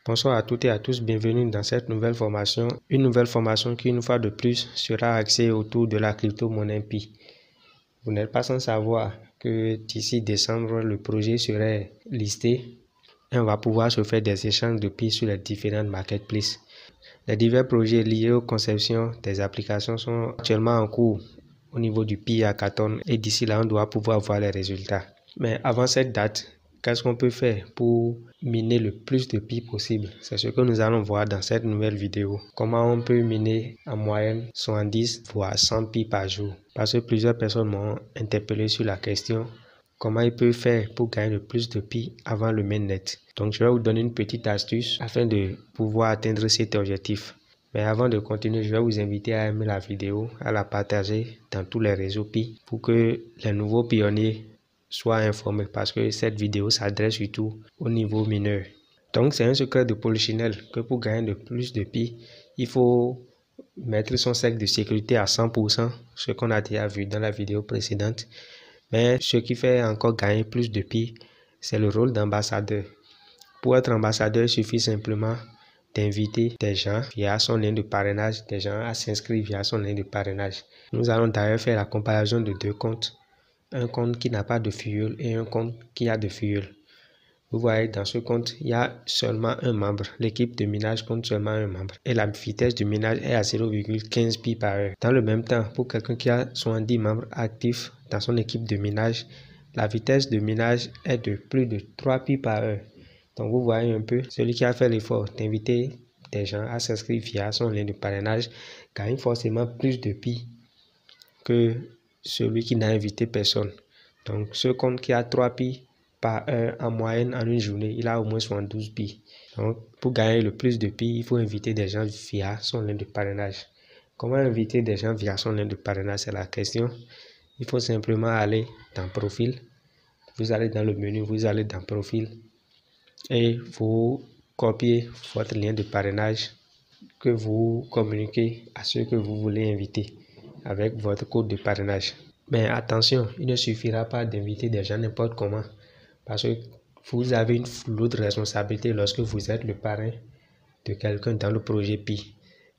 Bonsoir à toutes et à tous, bienvenue dans cette nouvelle formation. Une nouvelle formation qui, une fois de plus, sera axée autour de la crypto-monnaie Pi. Vous n'êtes pas sans savoir que d'ici décembre, le projet serait listé et on va pouvoir se faire des échanges de Pi sur les différentes marketplaces. Les divers projets liés aux conceptions des applications sont actuellement en cours au niveau du Pi Hackathon et d'ici là, on doit pouvoir voir les résultats. Mais avant cette date, qu'est-ce qu'on peut faire pour miner le plus de Pi possible? C'est ce que nous allons voir dans cette nouvelle vidéo. Comment on peut miner en moyenne 70 voire 100 Pi par jour? Parce que plusieurs personnes m'ont interpellé sur la question. Comment il peut faire pour gagner le plus de Pi avant le mainnet? Donc je vais vous donner une petite astuce afin de pouvoir atteindre cet objectif. Mais avant de continuer, je vais vous inviter à aimer la vidéo, à la partager dans tous les réseaux Pi pour que les nouveaux pionniers soient informés, parce que cette vidéo s'adresse surtout au niveau mineur. Donc c'est un secret de polichinelle que pour gagner le plus de Pi, il faut mettre son cercle de sécurité à 100%, ce qu'on a déjà vu dans la vidéo précédente. Mais ce qui fait encore gagner plus de Pi, c'est le rôle d'ambassadeur. Pour être ambassadeur, il suffit simplement d'inviter des gens via son lien de parrainage, des gens à s'inscrire via son lien de parrainage. Nous allons d'ailleurs faire la comparaison de deux comptes. Un compte qui n'a pas de filleul et un compte qui a de filleul. Vous voyez, dans ce compte, il y a seulement un membre. L'équipe de minage compte seulement un membre. Et la vitesse de minage est à 0,15 Pi par heure. Dans le même temps, pour quelqu'un qui a 70 membres actifs dans son équipe de minage, la vitesse de minage est de plus de 3 Pi par heure. Donc vous voyez un peu, celui qui a fait l'effort d'inviter des gens à s'inscrire via son lien de parrainage gagne forcément plus de Pi que celui qui n'a invité personne. Donc ce compte qui a 3 Pi par heure en moyenne en une journée, il a au moins 72 Pi. Donc pour gagner le plus de Pi, il faut inviter des gens via son lien de parrainage. Comment inviter des gens via son lien de parrainage, c'est la question. Il faut simplement aller dans profil. Vous allez dans le menu, vous allez dans profil et vous copiez votre lien de parrainage que vous communiquez à ceux que vous voulez inviter avec votre code de parrainage. Mais attention, il ne suffira pas d'inviter des gens n'importe comment, parce que vous avez une lourde responsabilité lorsque vous êtes le parrain de quelqu'un dans le projet Pi.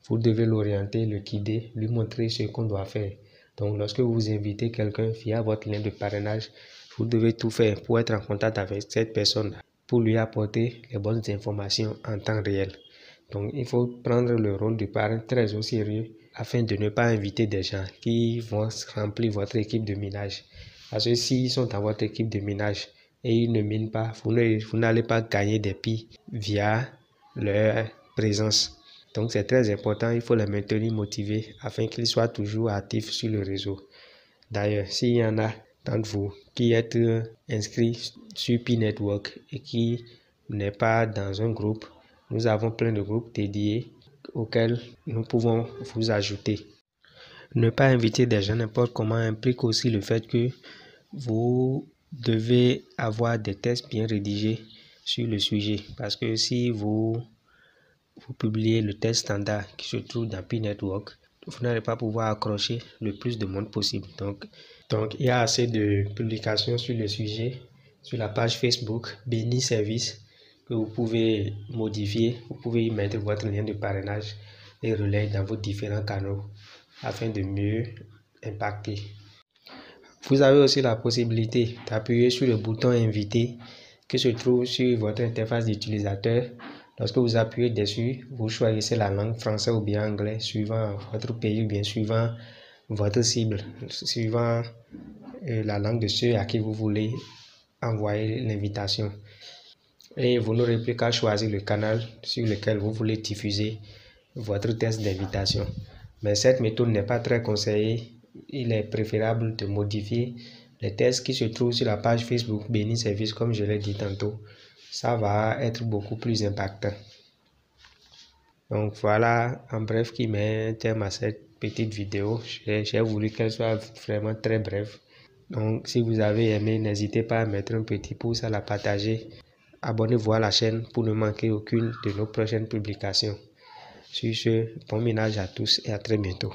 Vous devez l'orienter, le guider, lui montrer ce qu'on doit faire. Donc lorsque vous invitez quelqu'un via votre lien de parrainage, vous devez tout faire pour être en contact avec cette personne, pour lui apporter les bonnes informations en temps réel. Donc il faut prendre le rôle de parrain très au sérieux afin de ne pas inviter des gens qui vont remplir votre équipe de minage. Parce que s'ils sont dans votre équipe de minage et ils ne minent pas, vous n'allez pas gagner des Pi via leur présence. Donc c'est très important, il faut les maintenir motivés afin qu'ils soient toujours actifs sur le réseau. D'ailleurs, s'il y en a d'entre vous qui êtes inscrits sur Pi Network et qui n'est pas dans un groupe, nous avons plein de groupes dédiés auxquels nous pouvons vous ajouter. Ne pas inviter des gens n'importe comment implique aussi le fait que vous devez avoir des tests bien rédigés sur le sujet. Parce que si vous publiez le test standard qui se trouve dans Pi Network, vous n'allez pas pouvoir accrocher le plus de monde possible. Donc il y a assez de publications sur le sujet sur la page Facebook Béni Service que vous pouvez modifier. Vous pouvez y mettre votre lien de parrainage et relayer dans vos différents canaux afin de mieux impacter. Vous avez aussi la possibilité d'appuyer sur le bouton inviter qui se trouve sur votre interface d'utilisateur. Lorsque vous appuyez dessus, vous choisissez la langue français ou bien anglais suivant votre pays ou bien suivant votre cible, suivant la langue de ceux à qui vous voulez envoyer l'invitation. Et vous n'aurez plus qu'à choisir le canal sur lequel vous voulez diffuser votre test d'invitation. Mais cette méthode n'est pas très conseillée. Il est préférable de modifier les tests qui se trouvent sur la page Facebook Béni Service, comme je l'ai dit tantôt. Ça va être beaucoup plus impactant. Donc voilà en bref qui met un terme à cette petite vidéo. J'ai voulu qu'elle soit vraiment très brève. Donc si vous avez aimé, n'hésitez pas à mettre un petit pouce, à la partager. Abonnez-vous à la chaîne pour ne manquer aucune de nos prochaines publications. Sur ce, bon minage à tous et à très bientôt.